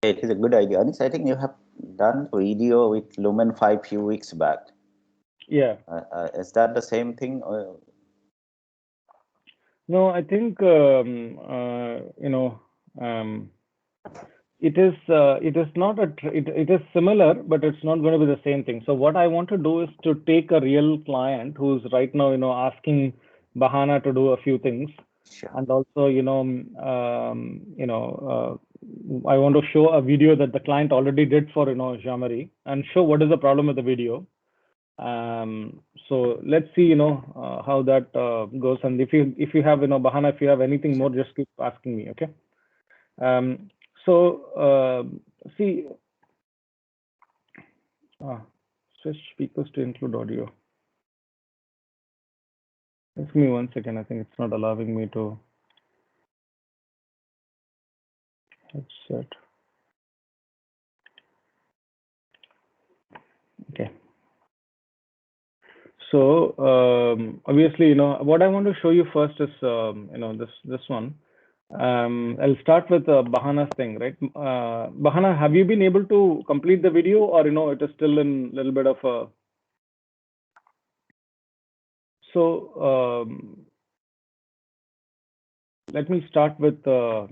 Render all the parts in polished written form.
It is a good idea. Anis, I think you have done video with Lumen 5 few weeks back. Yeah. Is that the same thing? No, I think um, it is not it is similar, but it's not going to be the same thing. So what I want to do is to take a real client who's right now asking Bahana to do a few things, Sure. and also I want to show a video that the client already did for Jean-Marie, and show what is the problem with the video. So let's see how that goes. And if you have Bahana, if you have anything more, just keep asking me. Okay. um, See, ah, switch speakers to include audio. Give me 1 second. I think it's not allowing me to headset. Okay. So obviously, what I want to show you first is this one. I'll start with Bahana's thing, right? Bahana, have you been able to complete the video, or it is still in a little bit of a so let me start with the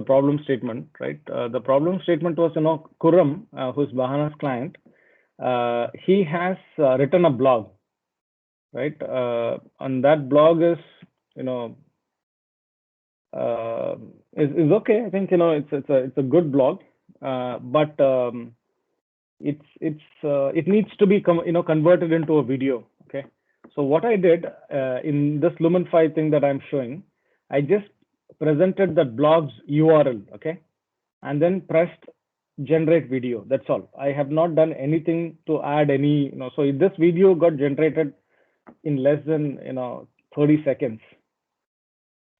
problem statement, right? The problem statement was Kuram, who's Bahana's client. He has written a blog, right? And that blog is you know is okay. I think it's a good blog, but it needs to be converted into a video. Okay. So what I did in this Lumen5 thing that I'm showing, I just presented the blog's URL, okay, and then pressed generate video. That's all. I have not done anything to add any. So this video got generated in less than 30 seconds,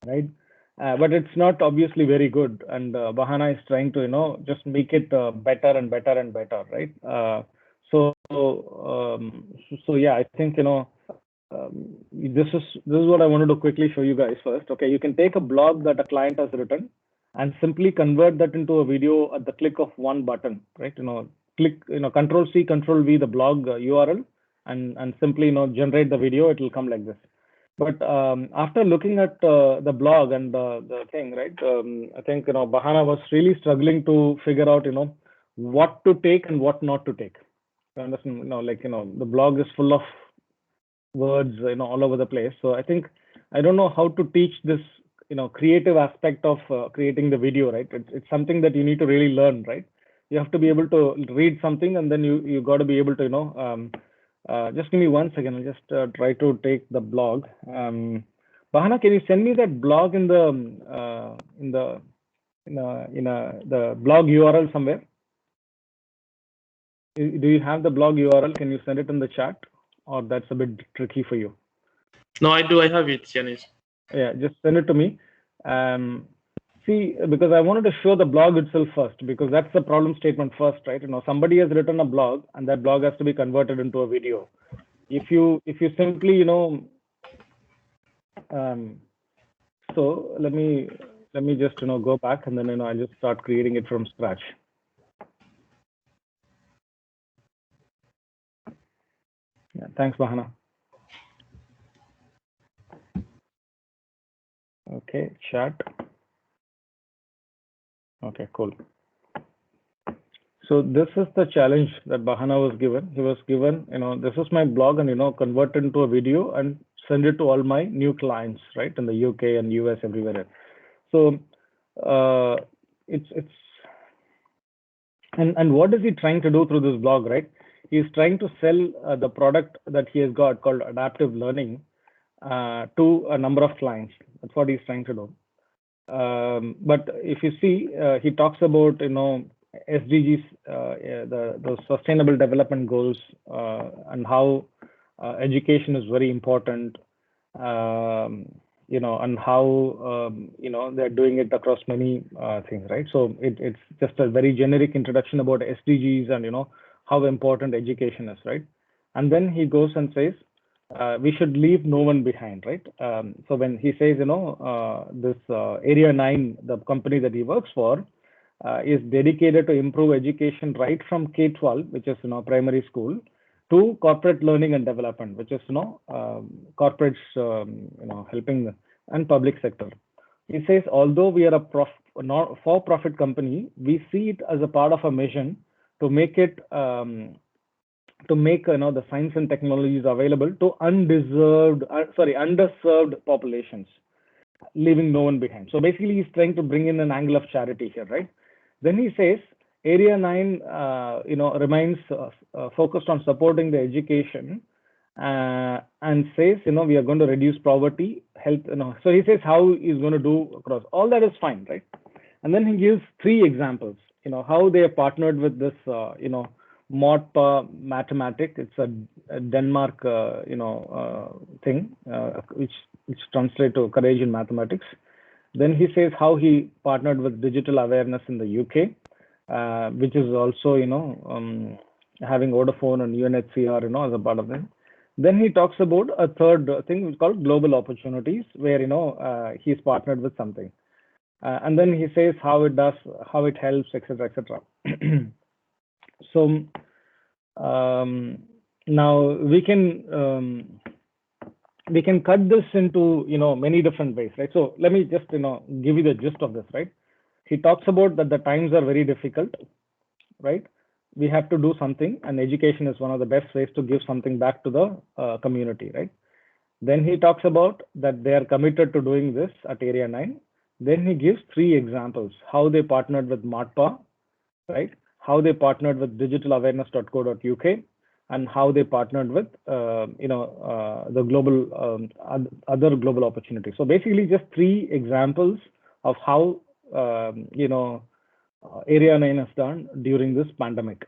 right? But it's not obviously very good, and Bahana is trying to just make it better and better and better, right? So yeah, I think this is what I wanted to quickly show you guys first. Okay, you can take a blog that a client has written and simply convert that into a video at the click of one button, right? Click Control C, Control V the blog URL, and simply generate the video. It will come like this. But after looking at the blog and the thing, right? I think Bahana was really struggling to figure out what to take and what not to take. You understand? The blog is full of words all over the place. So I think I don't know how to teach this creative aspect of creating the video, right? It's something that you need to really learn, right? You have to be able to read something, and then you got to be able to just give me 1 second. I'll just try to take the blog. Bahana, can you send me that blog in the blog URL somewhere? Do you have the blog URL? Can you send it in the chat, or that's a bit tricky for you? No, I do. I have it, Yanis. Yeah, just send it to me. See, because I wanted to show the blog itself first, because that's the problem statement first, right? Somebody has written a blog, and that blog has to be converted into a video. If you simply so let me just go back, and then I'll just start creating it from scratch. Yeah, thanks, Bahana. Okay, chat. Okay, cool. So this is the challenge that Bahana was given. He was given, this is my blog, and convert it into a video and send it to all my new clients, right, in the UK and US, everywhere. So it's and what is he trying to do through this blog, right? He's trying to sell the product that he has got called adaptive learning to a number of clients. That's what he's trying to do. But if you see, he talks about SDGs, the Sustainable Development Goals, and how education is very important. And how they're doing it across many things, right? So it's just a very generic introduction about SDGs and how important education is, right? And then he goes and says we should leave no one behind, right? So when he says this Area 9, the company that he works for, is dedicated to improve education right from K-12, which is primary school, to corporate learning and development, which is corporates helping and public sector. He says, although we are a for-profit company, we see it as a part of a mission to make it the science and technologies available to underserved populations, leaving no one behind. So basically, he's trying to bring in an angle of charity here, right? Then he says Area 9, remains focused on supporting the education, and says, we are going to reduce poverty, health. So he says how he's going to do across. All that is fine, right? And then he gives 3 examples. How they have partnered with this, MOTPA Mathematic. It's a Denmark, thing, which translates to courage in mathematics. Then he says how he partnered with Digital Awareness in the UK, which is also, having Vodafone and UNHCR, as a part of it. Then he talks about a third thing which is called global opportunities, where, he's partnered with something. And then he says how it does, how it helps, etc., etc. So now we can cut this into many different ways, right? So let me just give you the gist of this, right? He talks about that the times are very difficult, right? We have to do something, and education is one of the best ways to give something back to the community, right? Then he talks about that they are committed to doing this at Area 9. Then he gives 3 examples: how they partnered with MOTPA, right? How they partnered with digitalawareness.co.uk, and how they partnered with the global other global opportunities. So basically, just 3 examples of how Area 9 has done during this pandemic,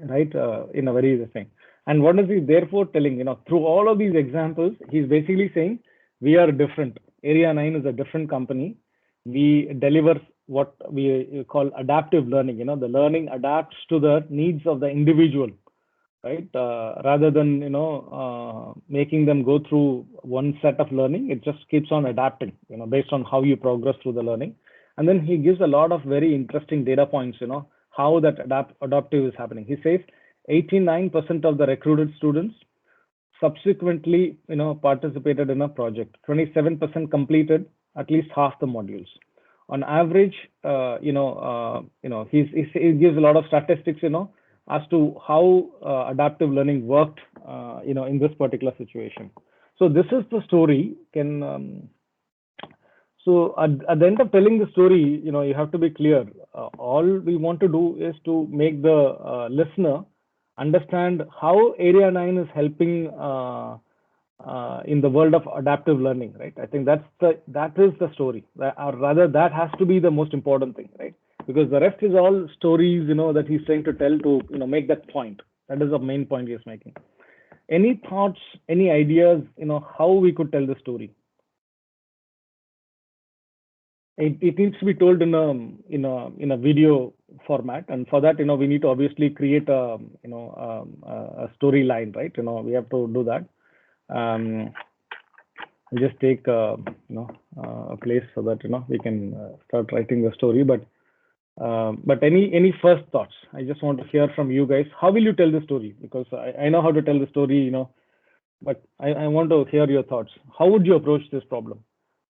right? In a very thing. And what is he therefore telling? Through all of these examples, he's basically saying we are different. Area 9 is a different company. We deliver what we call adaptive learning. The learning adapts to the needs of the individual, right? Rather than making them go through one set of learning, it just keeps on adapting, based on how you progress through the learning. And then he gives a lot of very interesting data points, how that adaptive is happening. He says 89% of the recruited students subsequently, participated in a project. 27% completed at least half the modules. On average, he gives a lot of statistics, as to how adaptive learning worked, in this particular situation. So this is the story. So at the end of telling the story, you have to be clear. All we want to do is to make the listener understand how Area 9 is helping in the world of adaptive learning, right? I think that is the story, or rather that has to be the most important thing, right? Because the rest is all stories, that he's trying to tell to, make that point. That is the main point he's making. Any thoughts, any ideas, how we could tell the story? It needs to be told in a video format, and for that, we need to obviously create a storyline, right? We have to do that. I'll just take a place so that we can start writing the story. But any first thoughts? I just want to hear from you guys. How will you tell the story? Because I know how to tell the story, but I want to hear your thoughts. How would you approach this problem?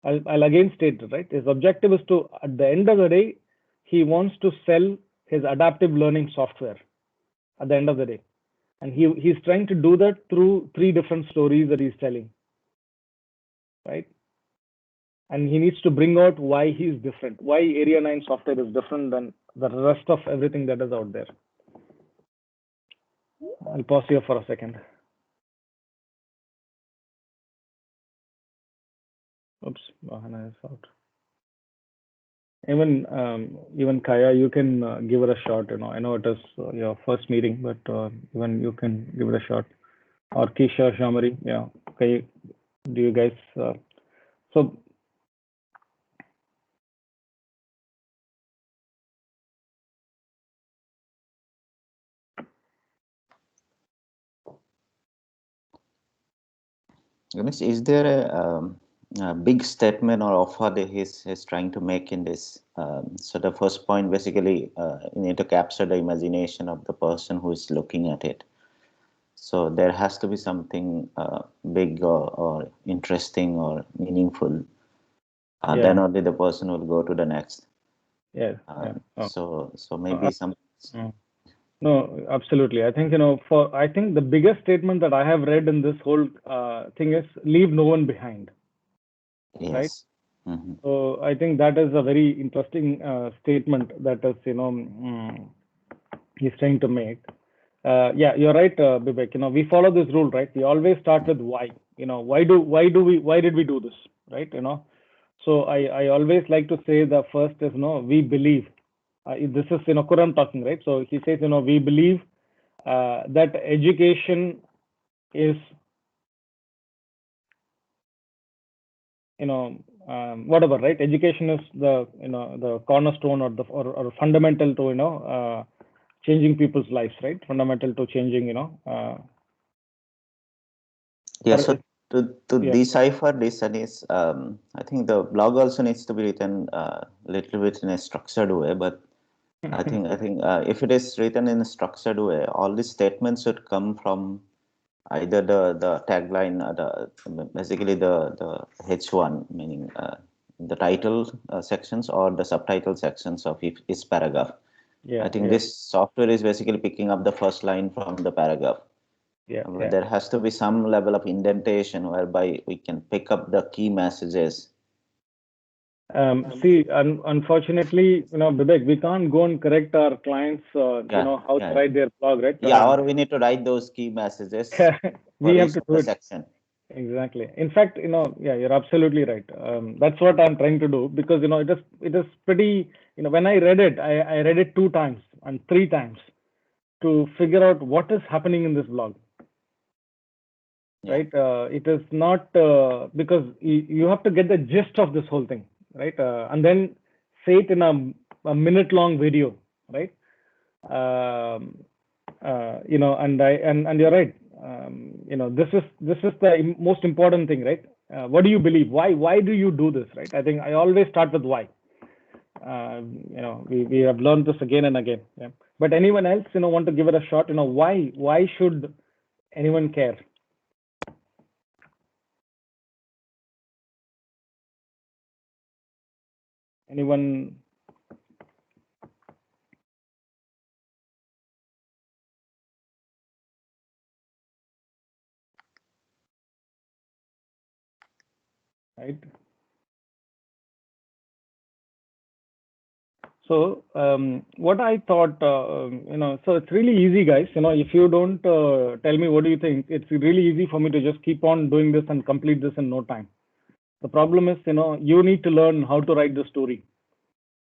I'll again state it, right? His objective is to, at the end of the day, he wants to sell his adaptive learning software at the end of the day. And he's trying to do that through 3 different stories that he's telling, right? And he needs to bring out why he's different, why Area 9 software is different than the rest of everything that is out there. I'll pause here for a second. Oops, Bahana is out. Even Kaya, you can give it a shot. I know it is your first meeting, but even you can give it a shot. Or Kisha, Shamari, yeah. Okay, do you guys? So. Ganesh, is there a big statement or offer that he's trying to make in this. So the first point, basically, you need to capture the imagination of the person who is looking at it. So there has to be something big or interesting or meaningful. Then only the person will go to the next. Yeah. So maybe some. No, absolutely. I think, I think the biggest statement that I have read in this whole thing is leave no one behind. Yes. Right? Mm-hmm. So I think that is a very interesting statement that is, he's trying to make. Yeah, you're right, Bibek. We follow this rule, right? We always start with why. Why did we do this, right? So I always like to say the first is, we believe. This is, Quran talking, right? So he says, we believe that education is, whatever, right? Education is the, the cornerstone or fundamental to, changing people's lives, right? Fundamental to changing, Yeah, so to yeah. decipher this, and is I think the blog also needs to be written a little bit in a structured way. But I think if it is written in a structured way, all these statements should come from either the tagline, basically the H1, meaning the title sections or the subtitle sections of each paragraph. Yeah, I think this software is basically picking up the first line from the paragraph. There has to be some level of indentation whereby we can pick up the key messages. See, unfortunately, Vivek, we can't go and correct our clients, how to write their blog, right? Or we need to write those key messages. We have to do it. Section. Exactly. In fact, you're absolutely right. That's what I'm trying to do, because it is pretty. When I read it, I read it 2 times and 3 times to figure out what is happening in this blog. Right? It is not because you have to get the gist of this whole thing, right? And then say it in a minute-long video, right? And you're right. This is the most important thing, right? What do you believe? Why do you do this, right? I think I always start with why. We have learned this again and again. Yeah. But anyone else, want to give it a shot? Why should anyone care? Anyone? Right. So what I thought, so it's really easy, guys. If you don't tell me what do you think, it's really easy for me to just keep on doing this and complete this in no time. The problem is, you need to learn how to write the story.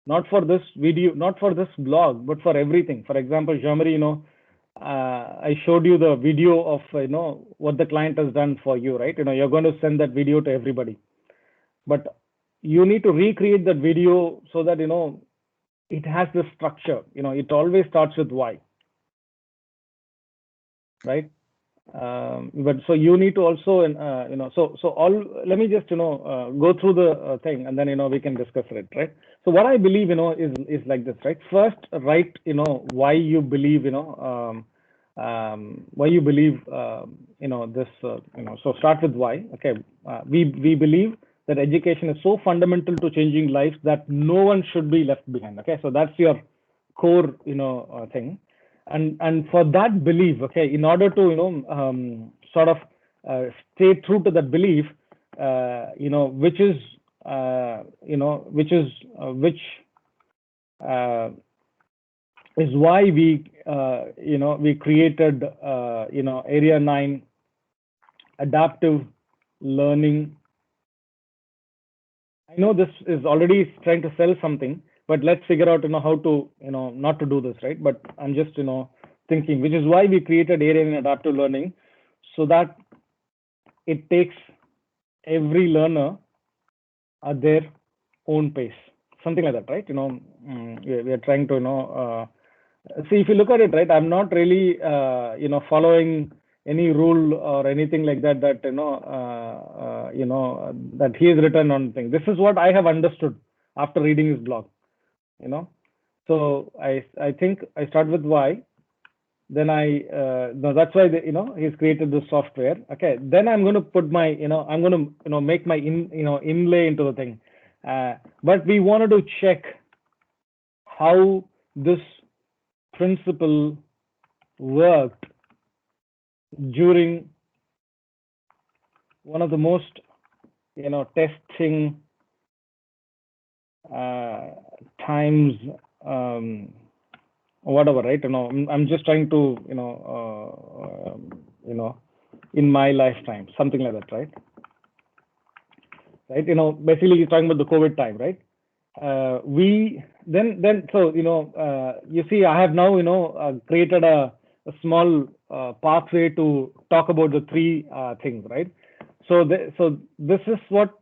Not for this video, not for this blog, but for everything. For example, Jean-Marie, I showed you the video of, what the client has done for you, right? You're going to send that video to everybody. But you need to recreate that video so that, it has this structure. It always starts with why. Right? But so you need to also, let me just, go through the thing, and then, we can discuss it, right? So what I believe, is like this, right? First, write, why you believe, why you believe, this, so start with why. Okay. We believe that education is so fundamental to changing lives that no one should be left behind. Okay. So that's your core, thing. And for that belief, okay, in order to sort of stay true to that belief, which is why we we created Area 9 adaptive learning. I know this is already trying to sell something, but let's figure out how to not to do this, right? But I'm just thinking, which is why we created Area 9 adaptive learning, so that it takes every learner at their own pace, something like that, right? We are trying to see, if you look at it, right, I'm not really following any rule or anything like that that that he has written on thing. This is what I have understood after reading his blog. So I think I start with why. Then no, that's why he's created this software. Okay, then I'm going to put my I'm going to make my inlay into the thing. But we wanted to check how this principle worked during one of the most testing times, whatever, right? I'm just trying to in my lifetime, something like that, right? Basically he's talking about the COVID time, right? You see, I have now created a small pathway to talk about the three things, right? So this is what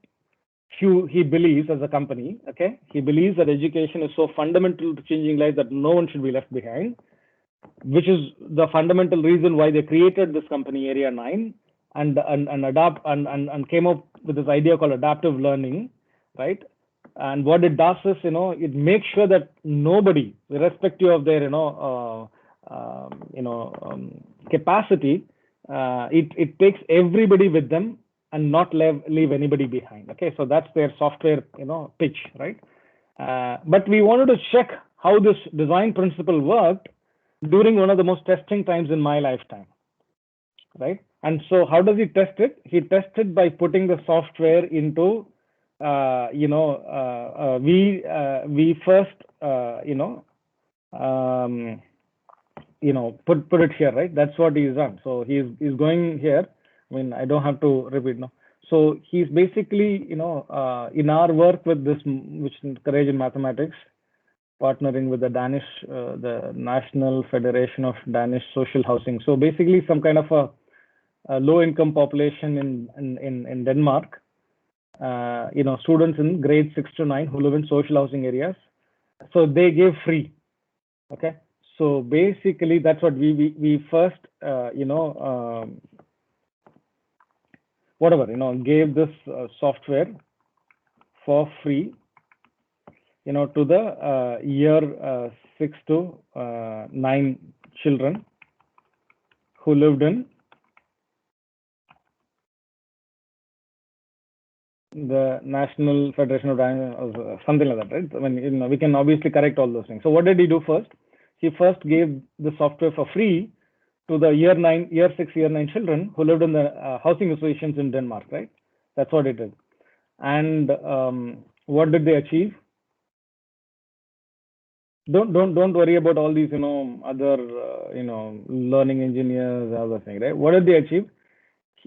he believes as a company. Okay, he believes that education is so fundamental to changing lives that no one should be left behind, which is the fundamental reason why they created this company, Area 9, and came up with this idea called adaptive learning, right? And what it does is, it makes sure that nobody, irrespective of their, capacity, it takes everybody with them and not leave anybody behind. Okay, so that's their software, pitch, right? But we wanted to check how this design principle worked during one of the most testing times in my lifetime, right? And so how does he test it? He tested by putting the software into we first put it here, right? That's what he's done. So he's going here. I mean, I don't have to repeat now. So he's basically in our work with this, which is Courage in Mathematics, partnering with the Danish, the National Federation of Danish Social Housing. So basically some kind of a low-income population in Denmark. Students in grade 6 to 9 who live in social housing areas. So they give free. Okay. So basically that's what we first, gave this software for free, to the year 6 to 9 children who lived in the National Federation of something like that, right? I mean, we can obviously correct all those things. So what did he do first? He first gave the software for free to the year 6, year 9 children who lived in the housing associations in Denmark, right? That's what it did. And what did they achieve? Don't worry about all these, other, learning engineers, other thing, right? What did they achieve?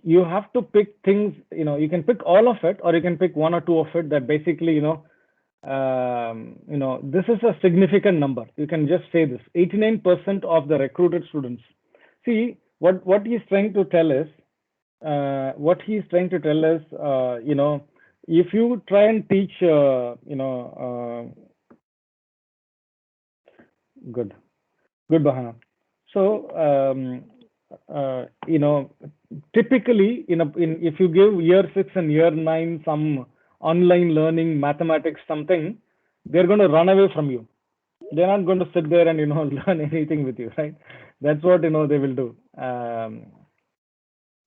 You have to pick things, you can pick all of it, or you can pick one or two of it that basically, this is a significant number. You can just say this: 89% of the recruited students. See, what he's trying to tell is, if you try and teach, good, Bahana. So, typically if you give year 6 and year 9 some online learning, mathematics, something, they're going to run away from you. They're not going to sit there and learn anything with you, right? That's what they will do,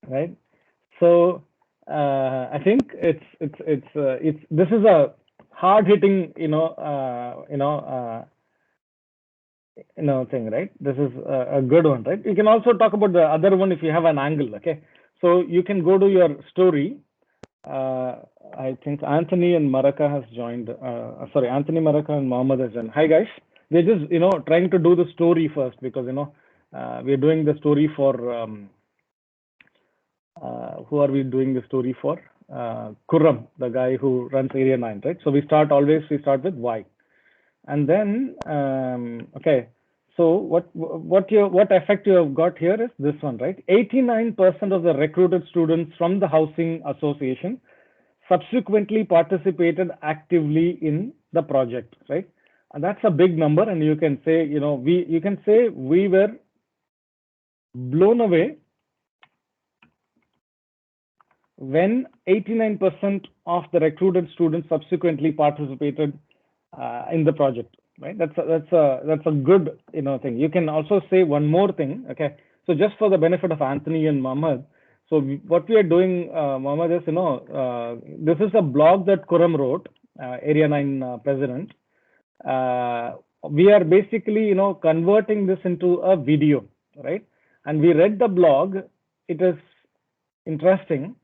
right? So I think it's this is a hard hitting thing, right? This is a good one, right? You can also talk about the other one if you have an angle. Okay, so you can go to your story. I think Anthony and Maraka has joined. Anthony, Maraka, and Mohammed has joined. Hi guys. We're just trying to do the story first, because we're doing the story for who are we doing the story for? Khurram, the guy who runs Area 9, right? So we start with why. And then, okay, so what effect you have got here is this one, right? 89% of the recruited students from the housing association subsequently participated actively in the project, right? And that's a big number. And you can say, we were blown away when 89% of the recruited students subsequently participated in the project, right? That's a good thing. You can also say one more thing, okay? So just for the benefit of Anthony and Mohammed, so what we are doing, Mohammed, is this is a blog that Khurram wrote, Area 9 president. We are basically converting this into a video, right? And we read the blog. It is interesting,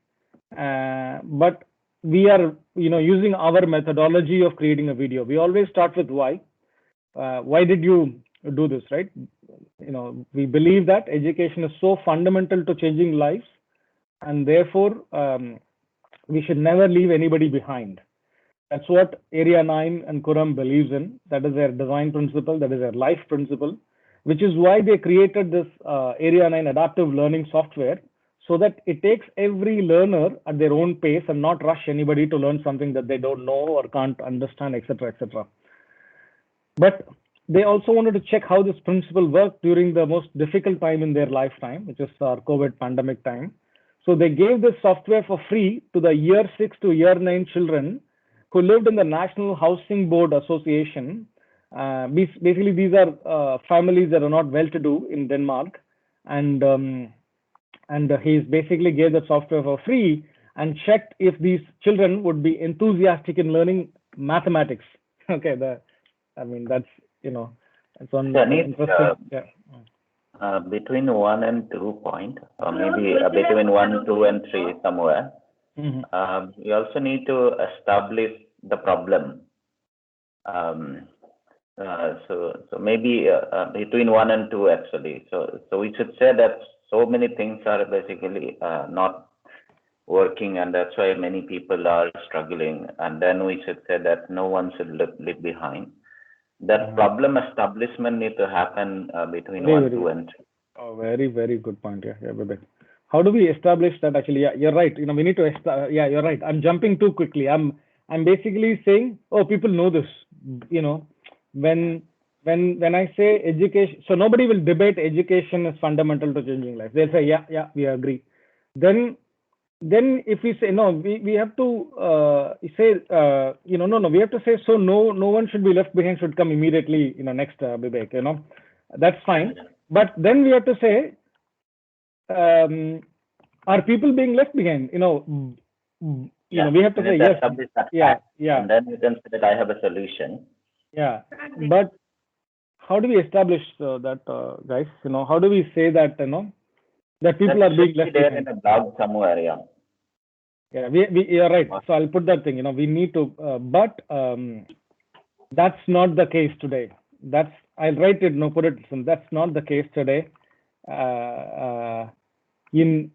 but we are using our methodology of creating a video. We always start with why. Why did you do this, right? We believe that education is so fundamental to changing lives, and therefore we should never leave anybody behind. That's what Area 9 and Khurram believes in. That is their design principle, that is their life principle, which is why they created this Area 9 adaptive learning software, so that it takes every learner at their own pace and not rush anybody to learn something that they don't know or can't understand, etc., etc. But they also wanted to check how this principle worked during the most difficult time in their lifetime, which is our COVID pandemic time. So they gave this software for free to the year 6 to year 9 children who lived in the National Housing Board Association. Basically, these are families that are not well-to-do in Denmark, and he's basically gave the software for free and checked if these children would be enthusiastic in learning mathematics. Okay, that's it's on interesting. Between 1 and 2 point, or maybe between 1, 2, and 3 somewhere. Mm-hmm. We also need to establish the problem. So maybe between 1 and 2 actually. So we should say that so many things are basically not working, and that's why many people are struggling. And then we should say that no one should leave behind. That problem establishment need to happen between 1, 2, and 3. Oh, very, very good point. Yeah, Vivek. How do we establish that? Actually, yeah, you're right. We need to. Yeah, you're right. I'm jumping too quickly. I'm basically saying, oh, people know this. When I say education, so nobody will debate education is fundamental to changing life. They'll say, yeah, we agree. Then if we say no, we have to say no, we have to say, so no one should be left behind, should come immediately next, Vivek. That's fine, but then we have to say, are people being left behind? We have to say yes. Yeah. And then you can say that I have a solution. Yeah, but how do we establish that, guys? How do we say that that people are being left there behind? In a blog somewhere, yeah. Yeah, you're right. So I'll put that thing. We need to, but that's not the case today. I'll write it. No, put it. That's not the case today. In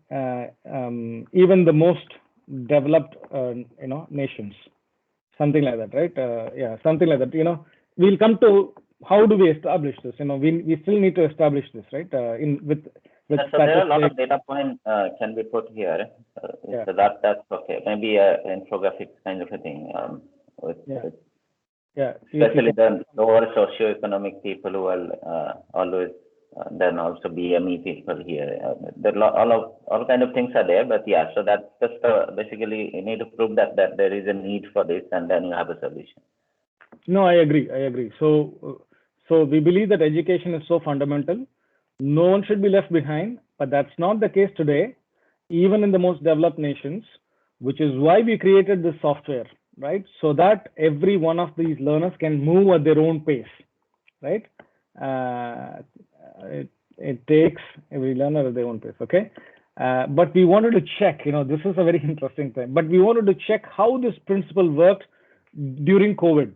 even the most developed, nations, something like that, right? Yeah, something like that. We'll come to how do we establish this. We still need to establish this, right? So there are a lot of data points can be put here. So that's okay. Maybe an infographic kind of a thing. Especially the lower socioeconomic people who are always then also BME people here. There are all kind of things are there, but yeah. So that's just basically you need to prove that there is a need for this, and then you have a solution. No, I agree. So we believe that education is so fundamental. No one should be left behind, but that's not the case today, even in the most developed nations, which is why we created this software, right? So that every one of these learners can move at their own pace, right? It takes every learner at their own pace, okay? But we wanted to check, this is a very interesting thing, but we wanted to check how this principle worked during COVID.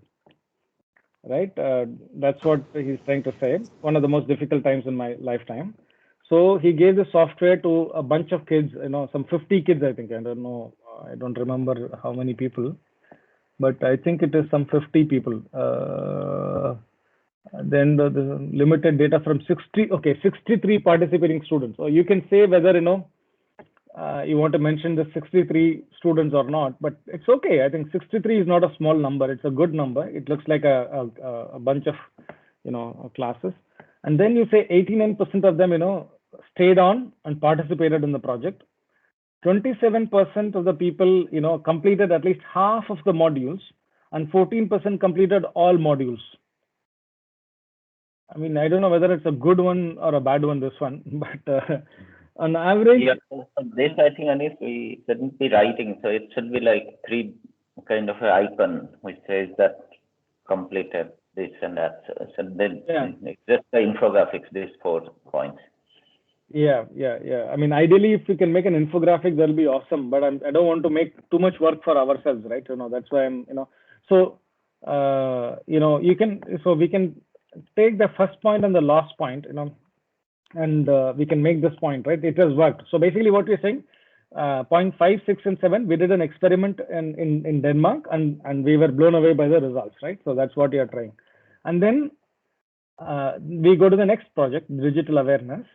Right, that's what he's trying to say. One of the most difficult times in my lifetime. So he gave the software to a bunch of kids, some 50 kids, I think. I don't know, I don't remember how many people, but I think it is some 50 people. Then the limited data from 63 participating students. So you can say whether you want to mention the 63 students or not, but it's okay. I think 63 is not a small number. It's a good number. It looks like a bunch of, classes. And then you say 89% of them, stayed on and participated in the project. 27% of the people, completed at least half of the modules, and 14% completed all modules. I mean, I don't know whether it's a good one or a bad one, this one, but on average. Yeah, so this I think, Anis, we shouldn't be writing. So it should be like 3 kind of an icon which says that completed this and that. So then it's just the infographics, these 4 points. Yeah. I mean, ideally, if we can make an infographic, that'll be awesome. But I don't want to make too much work for ourselves, right? That's why I'm, So, we can take the first point and the last point, and we can make this point, right? It has worked. So basically, what we're saying, point 5, 6, and 7, we did an experiment in Denmark, and we were blown away by the results, right? So that's what we are trying. And then we go to the next project, digital awareness.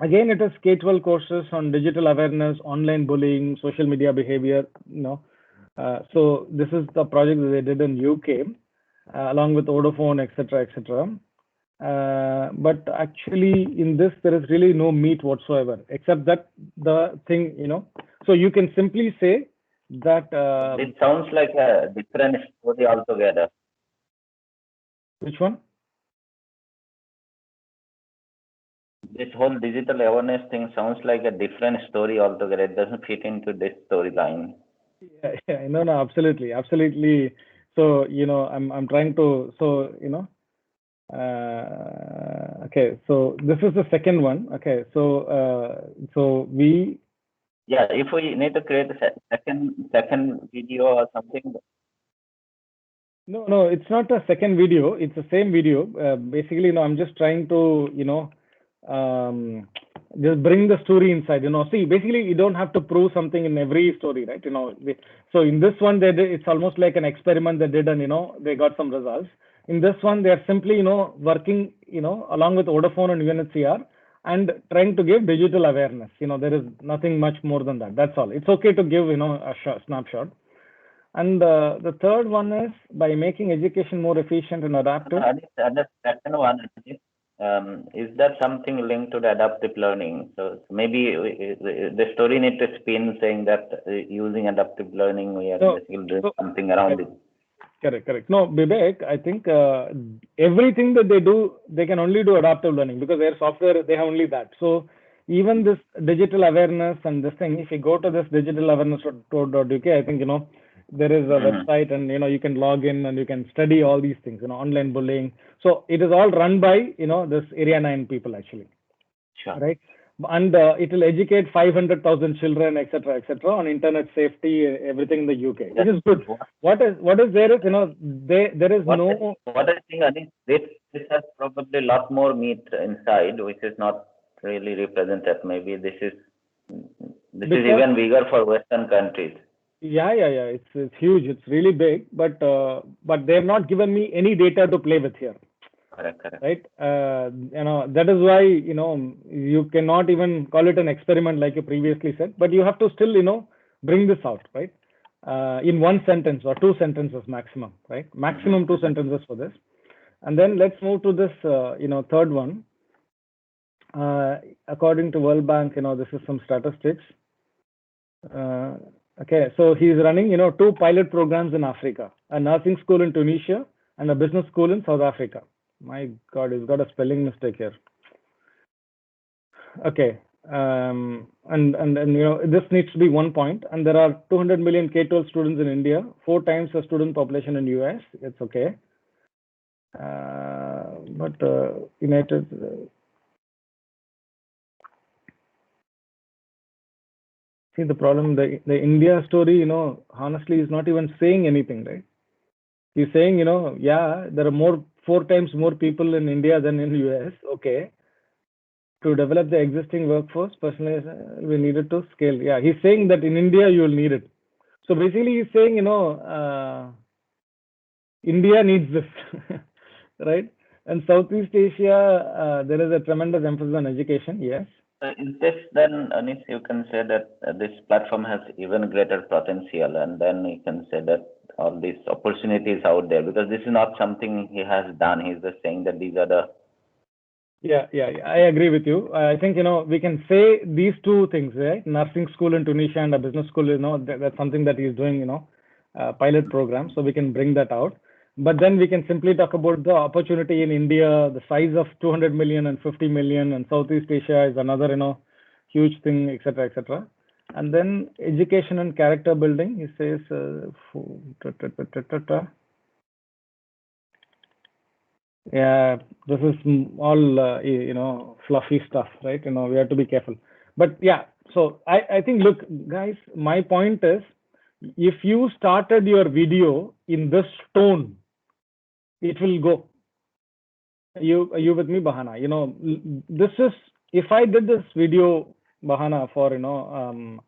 Again, it is K-12 courses on digital awareness, online bullying, social media behavior. So this is the project that they did in UK, along with Vodafone, etc., etc. But actually, in this, there is really no meat whatsoever, except that the thing, So you can simply say that. It sounds like a different story altogether. Which one? This whole digital awareness thing sounds like a different story altogether. It doesn't fit into this storyline. Yeah, no, absolutely. So, I'm trying to, okay, so this is the second one. Okay, so we. Yeah, if we need to create a second video or something. No, it's not a second video. It's the same video. Basically, I'm just trying to, just bring the story inside. See, basically, you don't have to prove something in every story, right? So in this one, it's almost like an experiment they did, and they got some results. In this one, they are simply, working, along with Vodafone and UNHCR, and trying to give digital awareness. There is nothing much more than that. That's all. It's okay to give, a snapshot. And the third one is by making education more efficient and adaptive. The second one is that something linked to the adaptive learning? So maybe the story needs to spin saying that using adaptive learning, we are doing something around it. Correct. No, Vivek, I think everything that they do, they can only do adaptive learning because their software, they have only that. So even this digital awareness and this thing, if you go to this digitalawareness.co.uk, I think, there is a website, and, you can log in and you can study all these things, online bullying. So it is all run by, this Area 9 people actually. Sure. Right. And it will educate 500,000 children, etc., on internet safety, everything in the UK. It is good. What is there is, there is no. What I think, I think this has probably a lot more meat inside, which is not really represented. Maybe this is even bigger for Western countries. Yeah. It's huge. It's really big, but they have not given me any data to play with here. Correct. Right. That is why, you cannot even call it an experiment like you previously said, but you have to still, bring this out, right? In one sentence or 2 sentences maximum, right? Maximum 2 sentences for this. And then let's move to this, third one. According to World Bank, this is some statistics. Okay, so he's running, 2 pilot programs in Africa, a nursing school in Tunisia and a business school in South Africa. My God, he's got a spelling mistake here. Okay, and this needs to be 1 point. And there are 200 million K-12 students in India, 4 times the student population in US. It's okay. But United. See, the problem, the India story, honestly, is not even saying anything, right? He's saying, yeah, there are 4 times more people in India than in US. Okay. To develop the existing workforce, personalization we needed to scale. Yeah, he's saying that in India you will need it. So basically, he's saying, India needs this, right? And Southeast Asia, there is a tremendous emphasis on education. Yes. In this, then, Anis, you can say that this platform has even greater potential, and then you can say that all these opportunities out there, because this is not something he has done. He's just saying that these are the Yeah, I agree with you. I think, we can say these two things, right? Nursing school in Tunisia and a business school, that's something that he's doing, pilot program. So we can bring that out. But then we can simply talk about the opportunity in India, the size of 200 million and 50 million, and Southeast Asia is another, huge thing, etc., etc. And then education and character building, he says, yeah, this is all fluffy stuff, right? We have to be careful. But yeah, so I think, look, guys, my point is, if you started your video in this tone, it will go. Are you with me, Bahana? This is, if I did this video, Bahana, for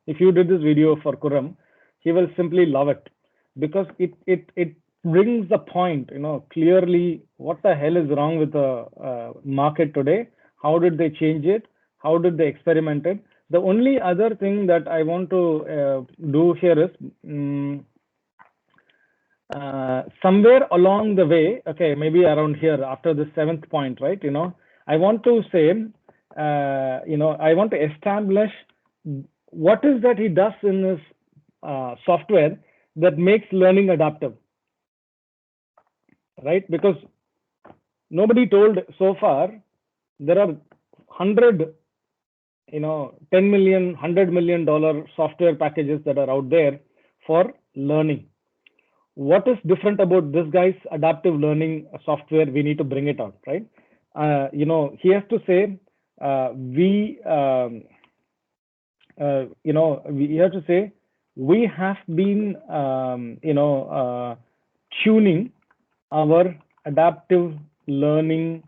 if you did this video for Kuram, he will simply love it, because it brings the point, clearly what the hell is wrong with the market today. How did they change it? How did they experiment it? The only other thing that I want to do here is, somewhere along the way, okay, maybe around here after the 7th point, right? I want to say, I want to establish what is that he does in this software that makes learning adaptive, right? Because nobody told so far. There are 100, 10 million, $100 million software packages that are out there for learning. What is different about this guy's adaptive learning software? We need to bring it out, right? He has to say, we have to say, we have been, tuning our adaptive learning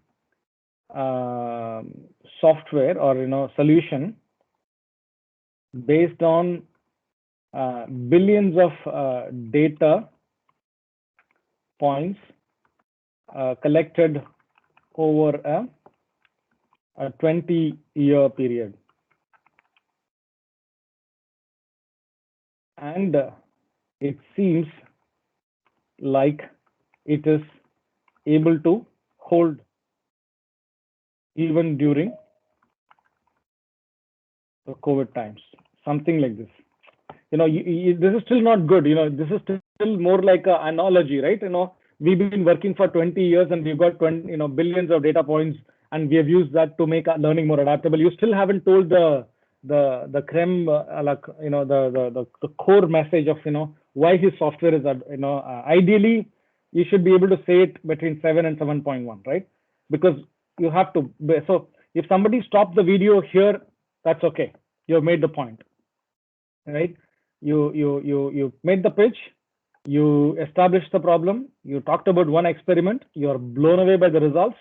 software or solution based on billions of data points collected over a 20-year period. And it seems like it is able to hold even during the COVID times, something like this. This is still not good. This is still more like an analogy, right? We've been working for 20 years and we've got billions of data points, and we have used that to make our learning more adaptable. You still haven't told the creme, the core message of why his software is ideally you should be able to say it between 7 and 7.1, right? Because you have to. So if somebody stops the video here, that's okay. You have made the point, right? You made the pitch. You established the problem. You talked about one experiment. You are blown away by the results,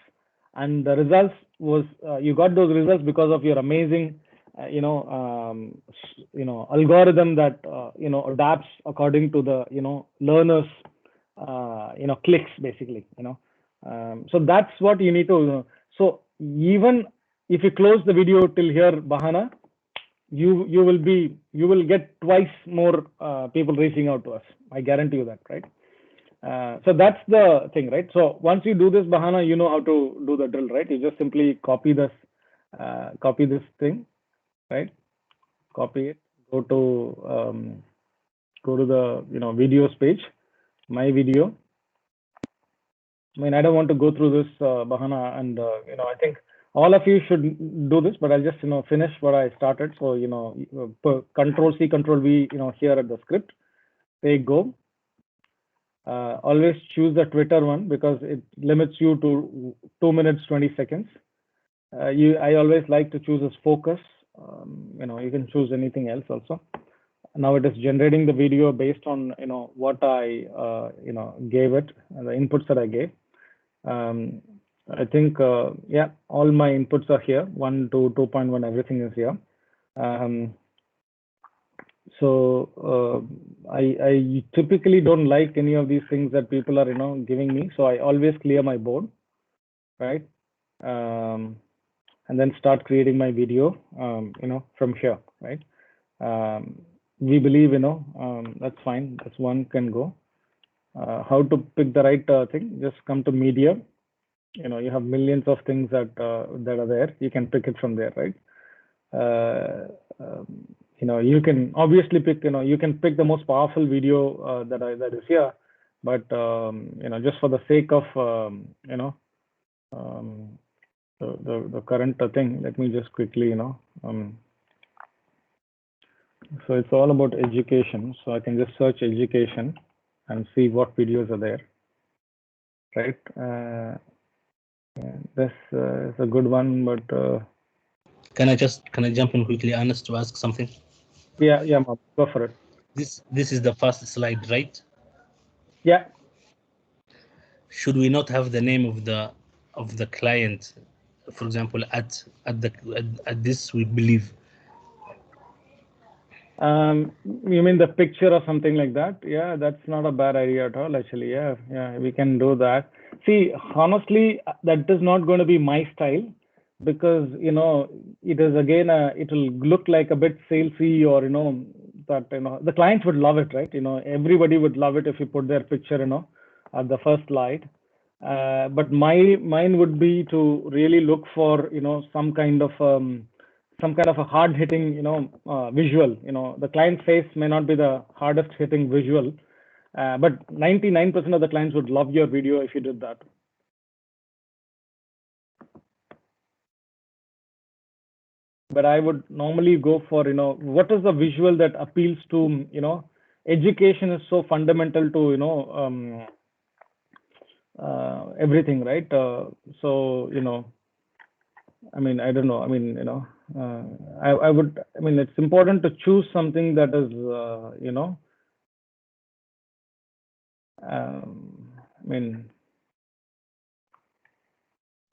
and the results was you got those results because of your amazing, algorithm that adapts according to the learners, clicks basically. So that's what you need to. So even if you close the video till here, Bahana, you will get twice more people reaching out to us. I guarantee you that, right? So that's the thing, right? So once you do this, Bahana, you know how to do the drill, right? You just simply copy this thing, right? Copy it, go to the videos page, my video. I mean, I don't want to go through this, Bahana, and I think all of you should do this, but I'll just finish what I started. So Control C, Control V, here at the script. Take go. Always choose the Twitter one because it limits you to 2 minutes 20 seconds. I always like to choose as focus. You can choose anything else also. Now it is generating the video based on what I gave it, the inputs that I gave. I think yeah, all my inputs are here. 1 to 2.1, everything is here. So I typically don't like any of these things that people are giving me. So I always clear my board, right? And then start creating my video, from here, right? We believe that's fine. That's one can go. How to pick the right thing? Just come to media, you have millions of things that that are there. You can pick it from there, right? You can obviously pick, you can pick the most powerful video that is here, but just for the sake of the current thing, let me just quickly so it's all about education. So I can just search education and see what videos are there, right? This is a good one, but can I jump in quickly, Anas, to ask something? Yeah, Mom, go for it. This is the first slide, right? Yeah. Should we not have the name of the client, for example, at this, we believe? You mean the picture or something like that? Yeah, that's not a bad idea at all, actually. Yeah, we can do that. See, honestly, that is not going to be my style, because it is again it will look like a bit salesy, or that the clients would love it, right? Everybody would love it if you put their picture at the first slide. But mine would be to really look for some kind of a hard hitting visual. The client face may not be the hardest hitting visual, but 99% of the clients would love your video if you did that. But I would normally go for what is the visual that appeals to education is so fundamental to everything, right? So I mean, I don't know. I mean, I would. I mean, it's important to choose something that is, I mean.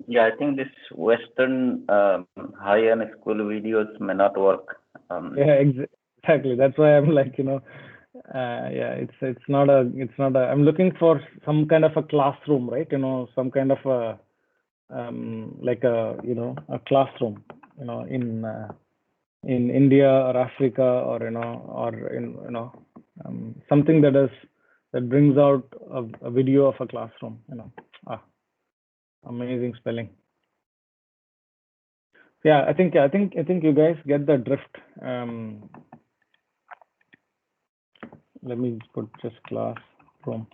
Yeah, I think this Western high-end school videos may not work. Yeah, exactly. That's why I'm like, yeah, it's not a. I'm looking for some kind of a classroom, right? Some kind of a like a a classroom in India or Africa, or or in something that brings out a video of a classroom. Amazing spelling. Yeah, I think you guys get the drift. Let me put just classroom.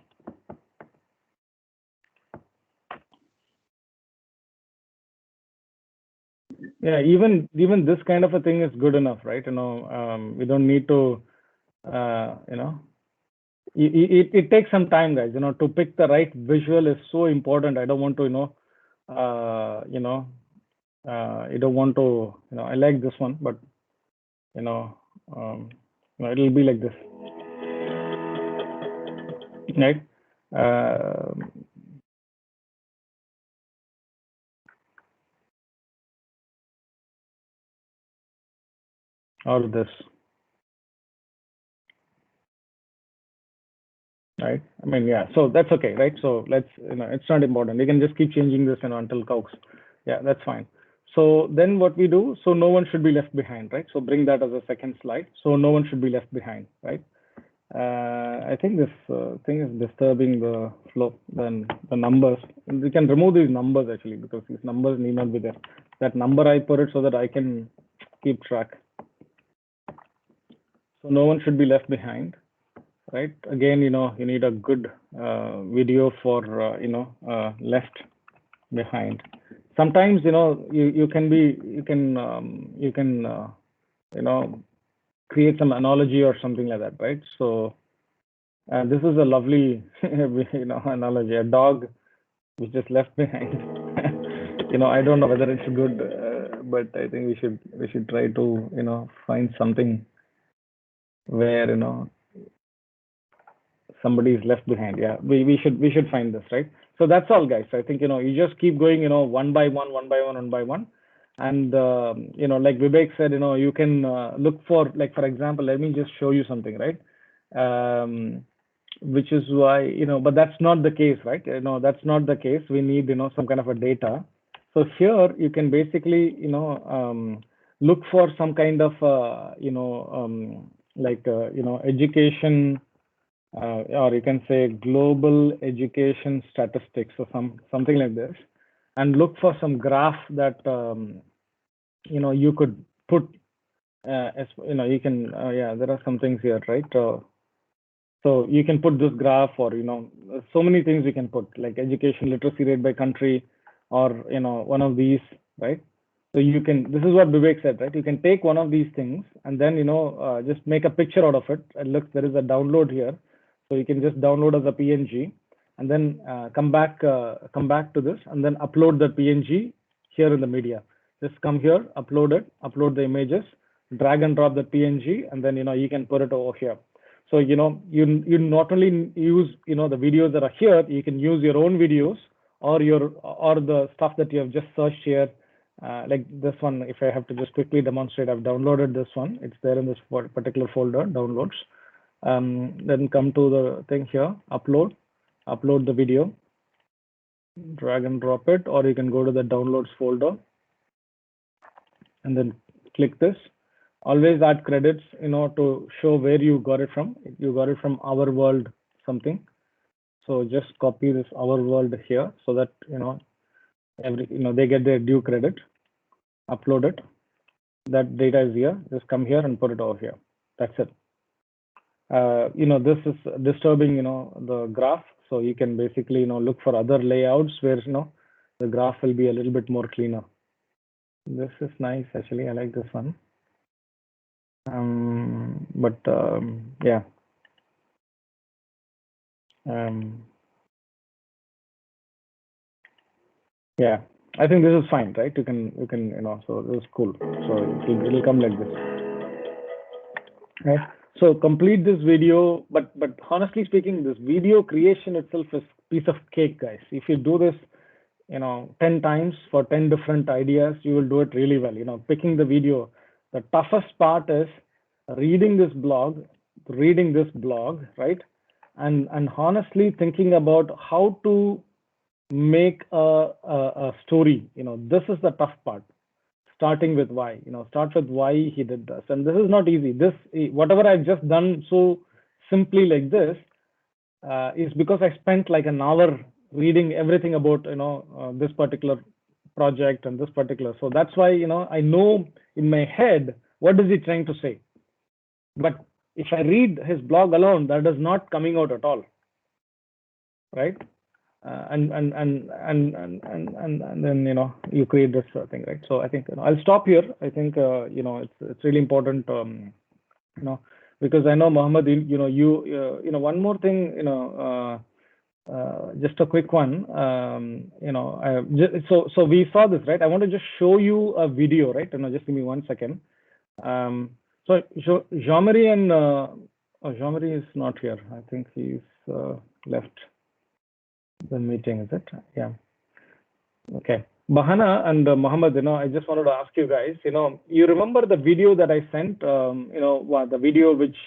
Yeah, even this kind of a thing is good enough, right? We don't need to it takes some time, guys. To pick the right visual is so important. I don't want to you don't want to I like this one, but it'll be like this, right? Or this, right? I mean, yeah, so that's okay, right? So let's it's not important. We can just keep changing this until Cox. Yeah, that's fine. So then what we do, so no one should be left behind, right? So bring that as a second slide. So no one should be left behind, right? I think this thing is disturbing the flow. Then the numbers, we can remove these numbers actually, because these numbers need not be there. That number I put it so that I can keep track. So no one should be left behind, right? Again, you need a good video for left behind. Sometimes you can create some analogy or something like that, right? So this is a lovely analogy. A dog which is left behind. I don't know whether it's good, but I think we should try to find something where somebody is left behind. Yeah, we should find this, right? So that's all, guys. I think you just keep going one by one, and like Vivek said, you can look for, like, for example, let me just show you something, right? Which is why but that's not the case, right? That's not the case. We need some kind of a data. So here you can basically look for some kind of like education, or you can say global education statistics, or something like this. and look for some graph that you could put. You can yeah, there are some things here, right? So you can put this graph, or so many things you can put, like education literacy rate by country, or one of these, right? So you can, this is what Vivek said, right? You can take one of these things and then just make a picture out of it. And look, there is a download here, so you can just download as a PNG, and then come back to this, and then upload the PNG here in the media. Just come here, upload it, upload the images, drag and drop the PNG, and then you can put it over here. So you not only use the videos that are here, you can use your own videos, or the stuff that you have just searched here, like this one. If I have to just quickly demonstrate, I've downloaded this one. It's there in this particular folder, downloads. Then come to the thing here, upload the video, drag and drop it, or you can go to the downloads folder and then click this. Always add credits, to show where you got it from. You got it from Our World something. So just copy this Our World here, so that they get their due credit. Upload it. That data is here. Just come here and put it over here. That's it. This is disturbing, the graph. So you can basically, look for other layouts where, the graph will be a little bit more cleaner. This is nice, actually. I like this one. Yeah. Yeah, I think this is fine, right? You can, so this is cool. So it'll come like this, right? So complete this video, but honestly speaking, this video creation itself is piece of cake, guys. If you do this, 10 times for 10 different ideas, you will do it really well. Picking the video. The toughest part is reading this blog, right? And honestly thinking about how to make a story. This is the tough part. Starting with why. Start with why he did this, and this is not easy. This, whatever I've just done so simply like this, is because I spent like an hour reading everything about this particular project and this particular. So that's why I know in my head what is he trying to say. But if I read his blog alone, that is not coming out at all, right? And then you create this thing, right? So I think I'll stop here. I think it's really important, because I know Mohammed, one more thing, just a quick one, so we saw this, right? I want to just show you a video, right? Just give me 1 second. So Jean-Marie and Jean-Marie is not here. I think he's left the meeting, is it? Yeah. Okay. Bahana and Mohammed, I just wanted to ask you guys, you remember the video that I sent, the video which,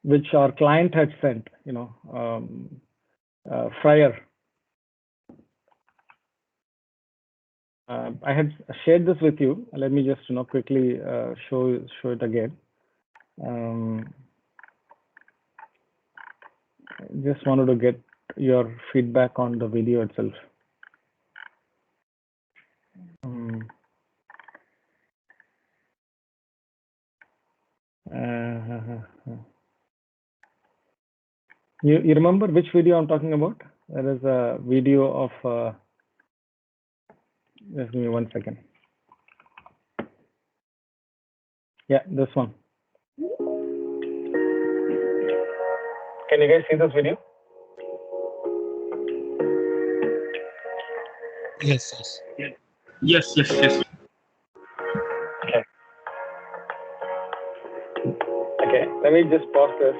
which our client had sent, Fryer. I had shared this with you. Let me just, quickly show it again. Just wanted to get your feedback on the video itself. You remember which video I'm talking about? There is a video of, just give me 1 second. Yeah, this one. Can you guys see this video? Yes. Yes. Okay, let me just pause this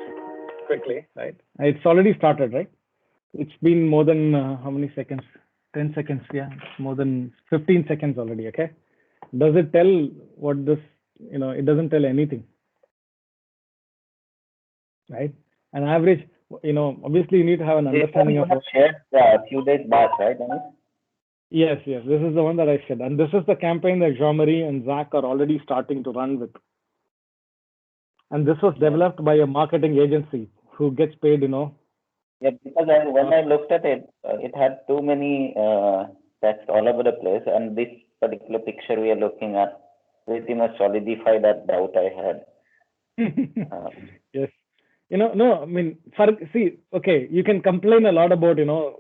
quickly, right? It's already started, right? It's been more than how many seconds? 10 seconds, yeah. It's more than 15 seconds already, okay? Does it tell what this, it doesn't tell anything, right? An average, obviously you need to have an understanding of what shared a few days back, right? Yes, this is the one that I said, and this is the campaign that Jean-Marie and Zach are already starting to run with. And this was developed by a marketing agency who gets paid, Yeah, because when I looked at it, it had too many text all over the place, and this particular picture we are looking at pretty much solidified that doubt I had. Yes. No, I mean, see, okay, you can complain a lot about, Yeah.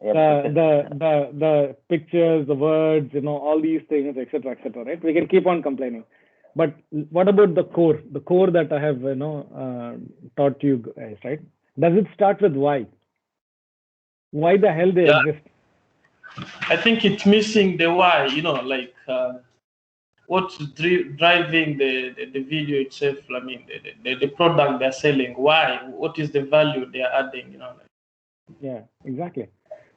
the pictures, the words, all these things, etc., right? We can keep on complaining. But what about the core? The core that I have, taught you guys, right? Does it start with why? Why the hell they exist? I think it's missing the why, like what's driving the video itself. I mean, the product they're selling. Why? What is the value they are adding? Yeah, exactly.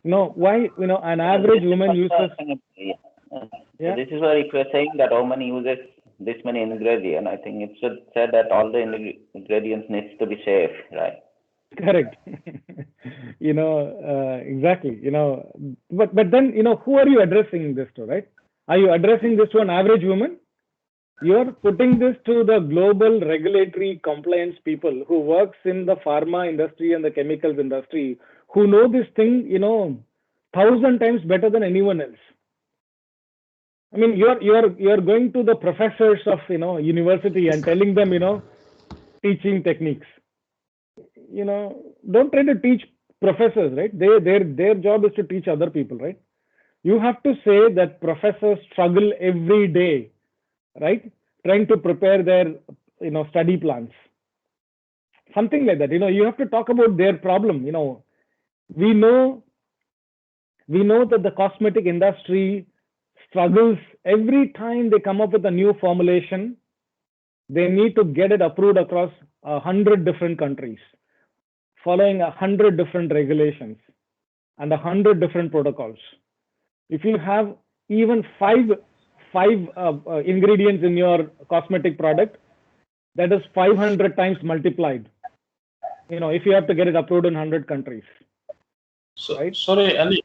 Why, an average woman uses. So this is why if you're saying that a woman uses this many ingredients, I think it should say that all the ingredients needs to be safe, right? Correct. Exactly. But then, who are you addressing this to, right? Are you addressing this to an average woman? You're putting this to the global regulatory compliance people who works in the pharma industry and the chemicals industry, who know this thing, 1,000 times better than anyone else. I mean, you're going to the professors of, university and telling them, teaching techniques. Don't try to teach professors, right? Their job is to teach other people, right? You have to say that professors struggle every day, right? Trying to prepare their, study plans. Something like that. You have to talk about their problem. We know that the cosmetic industry struggles every time they come up with a new formulation. They need to get it approved across 100 different countries, following 100 different regulations and 100 different protocols. If you have even five ingredients in your cosmetic product, that is 500 times multiplied. If you have to get it approved in 100 countries. So, right? Sorry, Ali.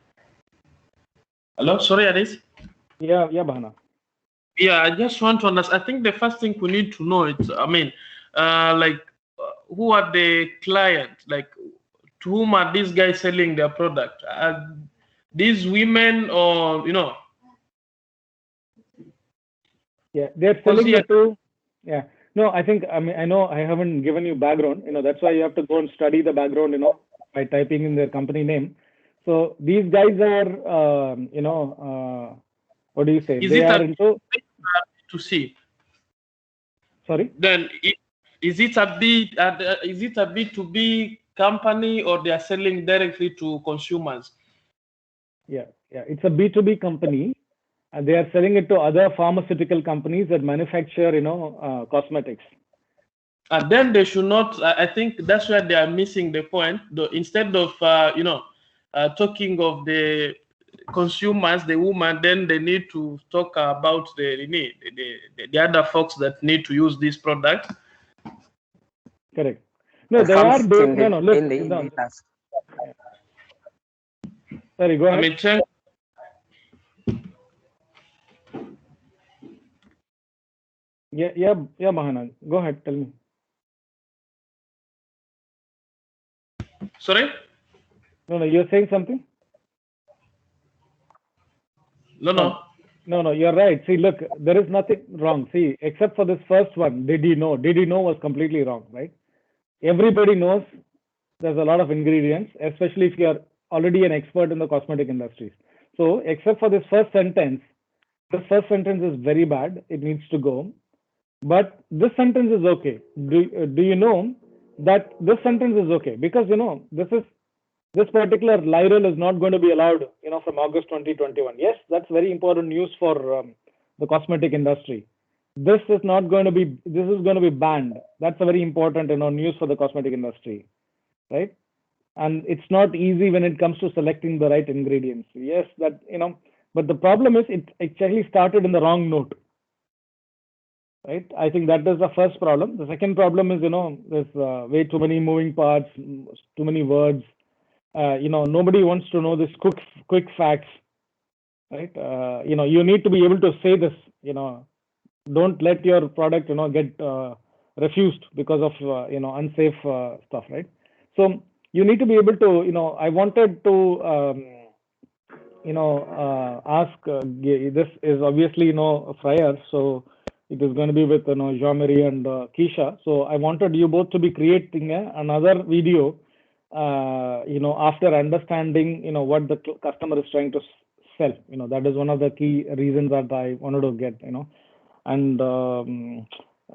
Hello, sorry, Anis. Yeah, Bahana. Yeah, I just want to understand. I think the first thing we need to know is, who are the clients? Like, to whom are these guys selling their product? Are these women, or Yeah, they're selling it to. Yeah. No, I think, I know I haven't given you background. That's why you have to go and study the background. By typing in their company name. So these guys are, what do you say? They are into. To see. Sorry. Then is it a B2B company, or they are selling directly to consumers? Yeah, it's a B2B company, and they are selling it to other pharmaceutical companies that manufacture, cosmetics. And then they should not. I think that's where they are missing the point. Instead of talking of the consumers, the woman, then they need to talk about the other folks that need to use this product. Correct. No, they are doing. No. Look. Sorry, go ahead. I mean, Yeah, Mahana. Go ahead. Tell me. Sorry? No, you're saying something? No. No, you're right. See, look, there is nothing wrong. See, except for this first one, did he know? Did he know was completely wrong, right? Everybody knows there's a lot of ingredients, especially if you're already an expert in the cosmetic industries. So, except for this first sentence is very bad. It needs to go. But this sentence is okay. Do you know that this sentence is okay? Because, this particular Lyrel is not going to be allowed, from August 2021. Yes, that's very important news for the cosmetic industry. This is going to be banned. That's a very important, news for the cosmetic industry, right? And it's not easy when it comes to selecting the right ingredients. Yes, but the problem is it actually started in the wrong note, right? I think that is the first problem. The second problem is, there's way too many moving parts, too many words. Nobody wants to know this quick facts, right? You need to be able to say this. Don't let your product, get refused because of unsafe stuff, right? So you need to be able to, I wanted to, ask, this is obviously, Fryer, so it is going to be with, Jean-Marie and Keisha. So I wanted you both to be creating another video, after understanding, what the customer is trying to sell. That is one of the key reasons that I wanted to get, and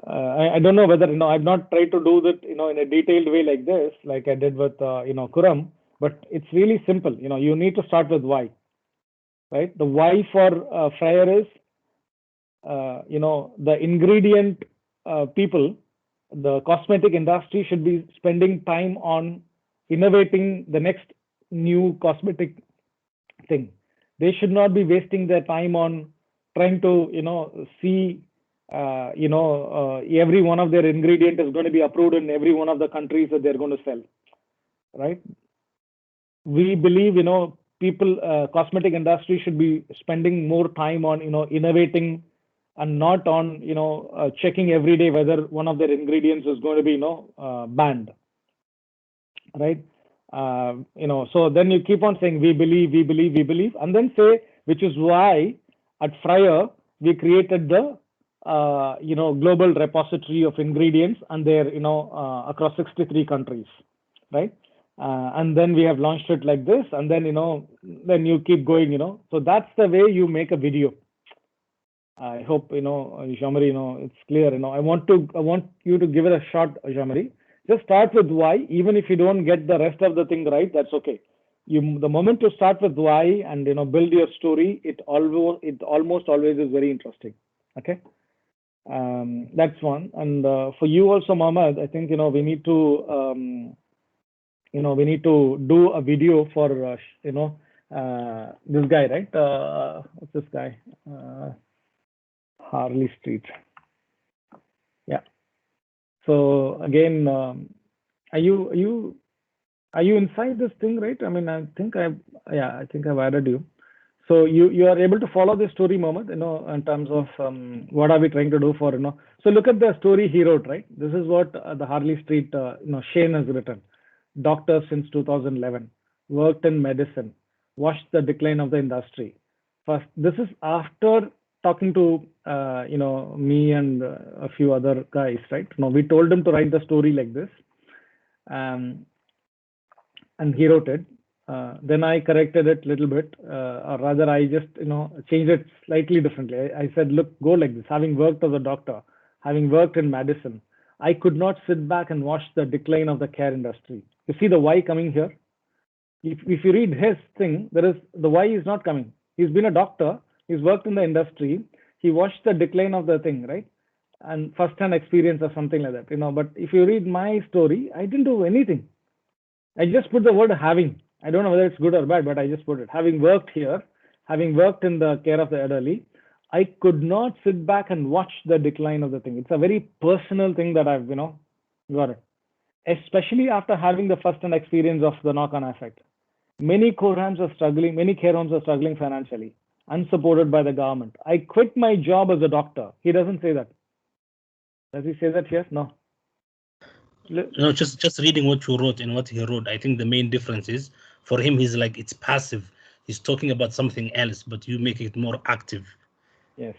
I don't know whether, I've not tried to do that, in a detailed way like this, like I did with, Kuram, but it's really simple. You need to start with why, right? The why for Fryer is, the ingredient people, the cosmetic industry should be spending time on innovating the next new cosmetic thing. They should not be wasting their time on trying to, see, every one of their ingredient is going to be approved in every one of the countries that they're going to sell, right? We believe, people, cosmetic industry should be spending more time on, innovating and not on, checking every day whether one of their ingredients is going to be, banned, right? So then you keep on saying, we believe, and then say, which is why at Fryer, we created the, global repository of ingredients, and they're, across 63 countries, right? And then we have launched it like this, and then, then you keep going, so that's the way you make a video. I hope, Jean-Marie, it's clear. I want you to give it a shot, Jean-Marie. Just start with why. Even if you don't get the rest of the thing right, that's okay. The moment you start with why and, build your story, it almost always is very interesting. Okay. That's one. And for you also, Mohammed, I think, we need to, we need to do a video for, this guy, right? What's this guy? Harley Street. Yeah. So again, are you inside this thing, right? I mean, I think I've added you. So you are able to follow the story, Mohammed, in terms of what are we trying to do for, So look at the story he wrote, right? This is what the Harley Street, Shane has written. Doctor since 2011, worked in medicine, watched the decline of the industry. First, this is after talking to, me and a few other guys, right? We told him to write the story like this. And he wrote it. Then I corrected it a little bit, or rather I just, changed it slightly differently. I said, look, go like this. Having worked as a doctor, having worked in medicine, I could not sit back and watch the decline of the care industry. You see the why coming here? If you read his thing, the why is not coming. He's been a doctor. He's worked in the industry. He watched the decline of the thing, right? And first-hand experience or something like that, But if you read my story, I didn't do anything. I just put the word having. I don't know whether it's good or bad, but I just put it. Having worked here, having worked in the care of the elderly, I could not sit back and watch the decline of the thing. It's a very personal thing that I've, got it. Especially after having the first-hand experience of the knock-on effect. Many care homes are struggling financially, unsupported by the government. I quit my job as a doctor. He doesn't say that. Does he say that here? No. No, just reading what you wrote and what he wrote. I think the main difference is for him, he's like, it's passive. He's talking about something else, but you make it more active. Yes,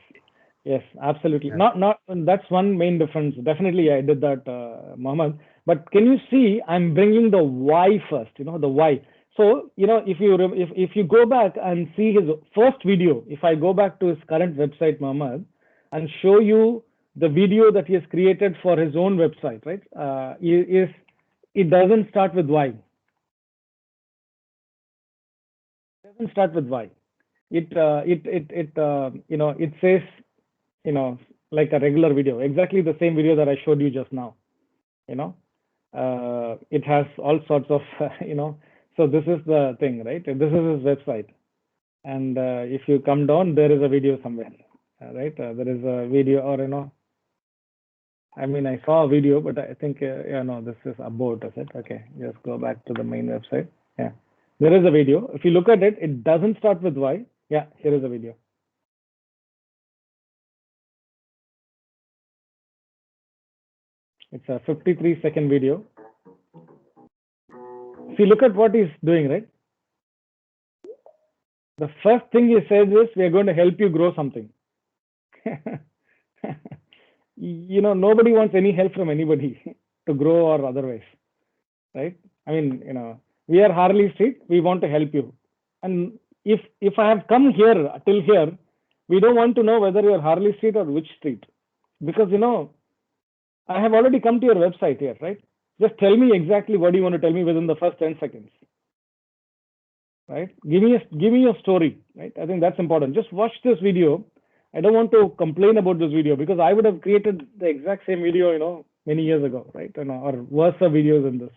absolutely. Yeah. Not that's one main difference. Definitely, I did that, Mohammed. But can you see? I'm bringing the why first. The why. So if you go back and see his first video, if I go back to his current website, Mohammed, and show you the video that he has created for his own website, right? It doesn't start with why. It doesn't start with why. It says, like a regular video, exactly the same video that I showed you just now. It has all sorts of, so this is the thing, right? This is his website. And if you come down, there is a video somewhere, right? There is a video, or, I mean, I saw a video, but I think, no, this is about, is it? Okay, just go back to the main website. Yeah, there is a video. If you look at it, it doesn't start with why. Yeah, here is a video. It's a 53-second video. See, look at what he's doing, right? The first thing he says is, we are going to help you grow something. Nobody wants any help from anybody to grow or otherwise, right? I mean, we are Harley Street, we want to help you. And if I have come here till here, we don't want to know whether you're Harley Street or which street, because I have already come to your website here, right? Just tell me exactly what you want to tell me within the first 10 seconds, right? Give me a story, right? I think that's important. Just watch this video. I don't want to complain about this video because I would have created the exact same video, many years ago, right? Or worse videos than this,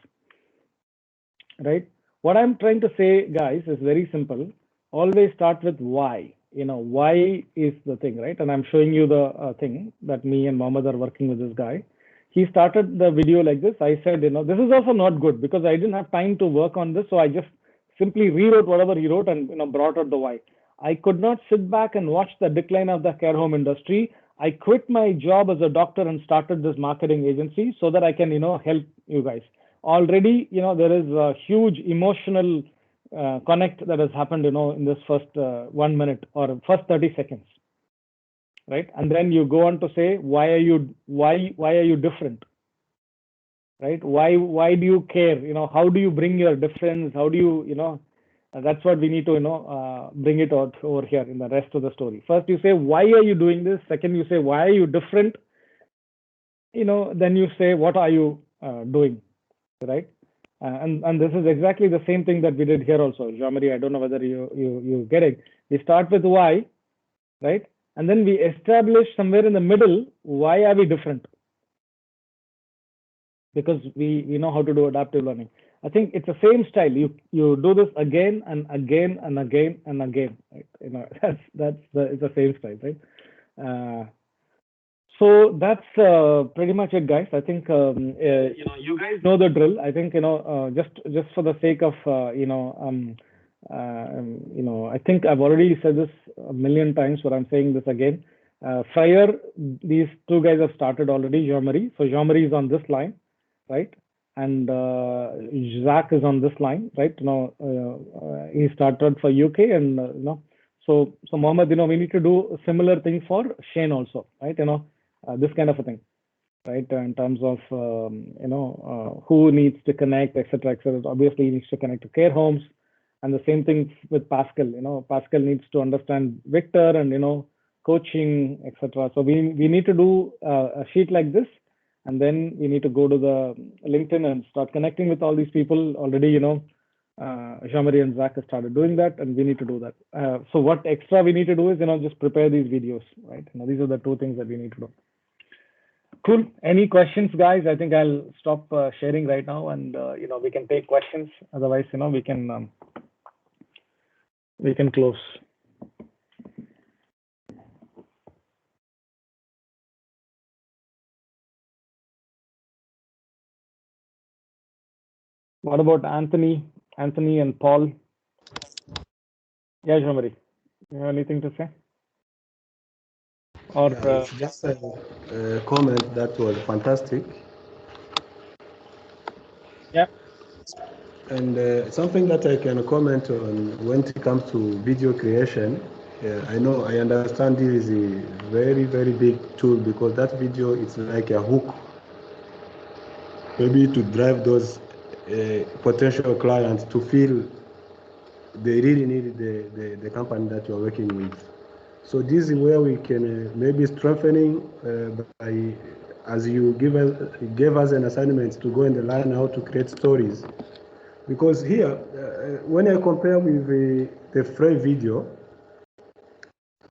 right? What I'm trying to say, guys, is very simple. Always start with why. Why is the thing, right? And I'm showing you the thing that me and Mohammed are working with this guy. He started the video like this. I said, this is also not good because I didn't have time to work on this. So I just simply rewrote whatever he wrote and brought out the why. I could not sit back and watch the decline of the care home industry. I quit my job as a doctor and started this marketing agency so that I can, help you guys. Already, there is a huge emotional connect that has happened, in this first 1 minute or first 30 seconds, right? And then you go on to say, why are you different, right? Why do you care? How do you bring your difference? How do you, that's what we need to, bring it out over here in the rest of the story. First, you say, why are you doing this? Second, you say, why are you different? Then you say, what are you doing, right? And this is exactly the same thing that we did here also. Jean-Marie, I don't know whether you get it. We start with why, right? And then we establish somewhere in the middle, why are we different? Because we know how to do adaptive learning. I think it's the same style. You do this again and again and again and again, right? It's the same style, right? So that's pretty much it, guys. I think you guys know the drill. I think just for the sake of I think I've already said this a million times, but I'm saying this again. Prior, these two guys have started already. Jean-Marie. So Jean-Marie is on this line, right? And Zach is on this line, right? He started for UK, and So Mohammed, we need to do a similar thing for Shane also, right? This kind of a thing, right? In terms of who needs to connect, etc., etc. Obviously, he needs to connect to care homes, and the same thing with Pascal. Pascal needs to understand Victor and coaching, etc. So we need to do a sheet like this, and then we need to go to the LinkedIn and start connecting with all these people already. Jean-Marie and Zach have started doing that, and we need to do that. So what extra we need to do is, just prepare these videos, right? These are the two things that we need to do. Cool. Any questions, guys? I think I'll stop sharing right now, and we can take questions. Otherwise, we can close. What about Anthony and Paul? Yeah, Jean-Marie, you have anything to say? Or just a comment that was fantastic. Yeah. And something that I can comment on when it comes to video creation. I understand this is a very, very big tool, because that video is like a hook, maybe to drive those potential clients to feel they really need the company that you're working with. So this is where we can maybe strengthening by, as you gave us an assignment to go and learn how to create stories. Because here, when I compare with the free video,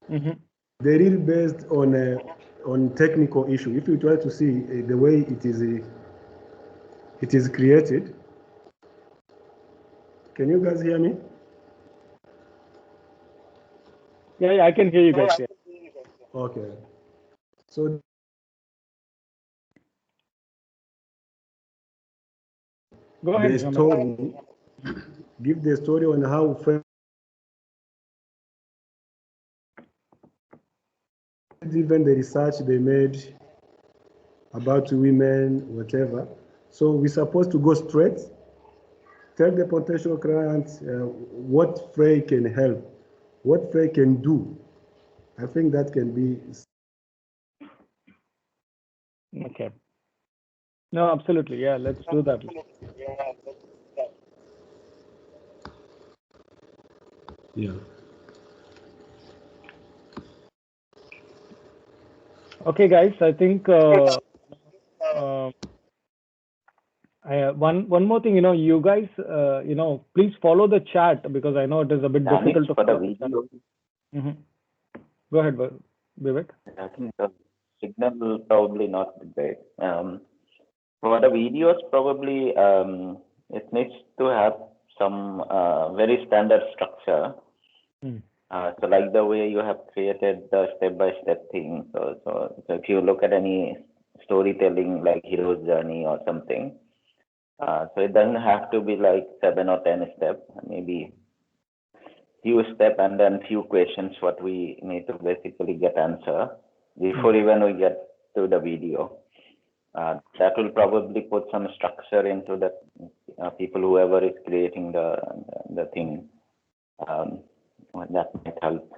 they're really based on technical issue. If you try to see the way it is created, can you guys hear me? Yeah, I can hear you guys. Yeah. Okay. So go ahead. The story, give the story on how even the research they made about women, whatever. So we're supposed to go straight tell the potential clients what Frey can help, what Frey can do. I think that can be. Okay. No, absolutely. Yeah, let's do that. Yeah. Okay, guys. I think one more thing. You guys, please follow the chat because I know it is a bit difficult to for the follow. video. Go ahead, Vivek. I think the signal will probably not be great. For the videos, probably it needs to have some very standard structure. So like the way you have created the step-by-step thing. So if you look at any storytelling like hero's journey or something, so it doesn't have to be like 7 or 10 steps, maybe few steps and then few questions what we need to basically get answer before even we get to the video. That will probably put some structure into the people, whoever is creating the thing. That might help.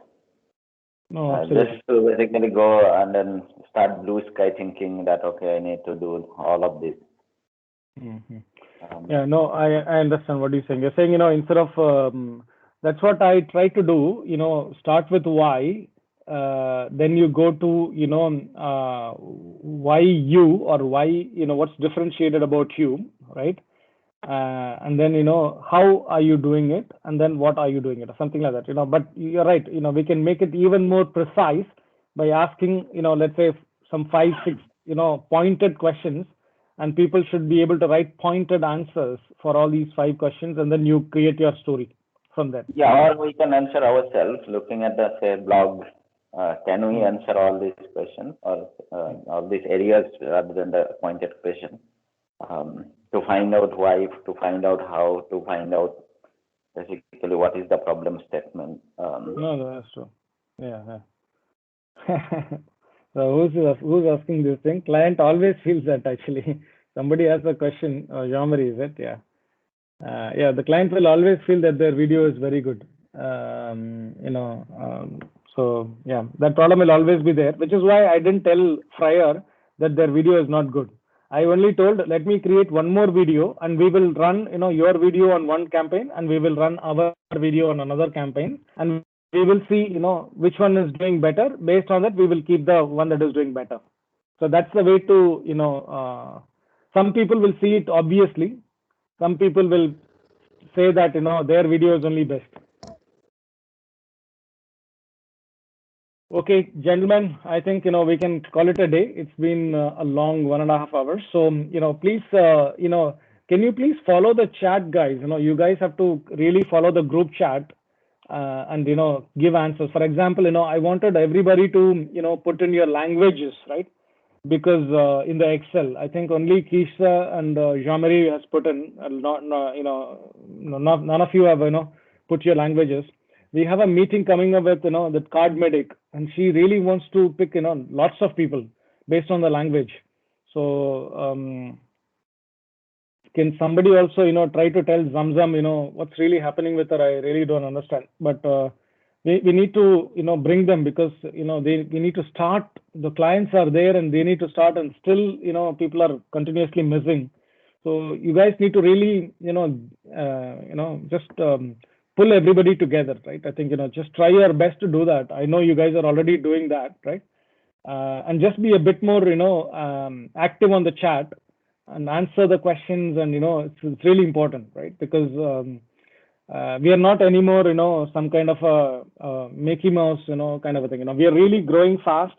No, absolutely. Just to basically go and then start blue sky thinking that, okay, I need to do all of this. Yeah, no, I understand what you're saying. You're saying, instead of, that's what I try to do, start with why, then you go to, why you, or why, what's differentiated about you, right? And then, how are you doing it? And then what are you doing it? Or something like that, but you're right, we can make it even more precise by asking, let's say some 5, 6, pointed questions, and people should be able to write pointed answers for all these 5 questions, and then you create your story from that. Yeah, or we can answer ourselves looking at the, say, blog. Can we answer all these questions or all these areas rather than the pointed question? To find out why, to find out how, to find out basically what is the problem statement. No, that's true. Yeah. So who's asking this thing? Client always feels that actually. Somebody has a question. Jean-Marie, is it? Yeah. Yeah, the client will always feel that their video is very good. So yeah, that problem will always be there, which is why I didn't tell Fryer that their video is not good. I only told, let me create one more video and we will run, your video on one campaign and we will run our video on another campaign, and we will see, which one is doing better. Based on that, we will keep the one that is doing better. So that's the way to, some people will see it obviously. Some people will say that, their video is only best. Okay, gentlemen, I think, we can call it a day. It's been a long 1.5 hours. So, please, can you please follow the chat, guys? You guys have to really follow the group chat and, give answers. For example, I wanted everybody to, put in your languages, right? Because in the Excel, I think only Keisha and Jean-Marie has put in, none of you have, put your languages. We have a meeting coming up with, the card medic, and she really wants to pick, lots of people based on the language. So can somebody also, try to tell Zamzam, what's really happening with her? I really don't understand. But we need to, bring them because, we need to start. The clients are there and they need to start, and still, people are continuously missing. So you guys need to really, just pull everybody together, right? I think, just try your best to do that. I know you guys are already doing that, right? And just be a bit more, active on the chat and answer the questions. And, it's really important, right? Because we are not anymore, some kind of a Mickey Mouse, kind of a thing. We are really growing fast.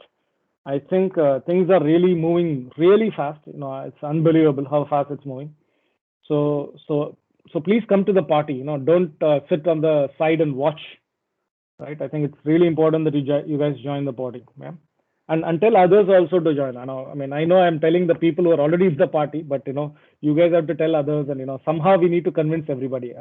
I think things are really moving really fast. It's unbelievable how fast it's moving. So please come to the party. Don't sit on the side and watch. Right? I think it's really important that you guys join the party. Yeah. And tell others also to join. I know I'm telling the people who are already in the party, but you guys have to tell others, and somehow we need to convince everybody.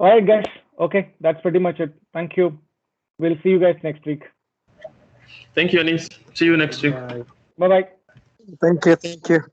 All right, guys. Okay, that's pretty much it. Thank you. We'll see you guys next week. Thank you, Anis. See you next week. Bye-bye. Thank you.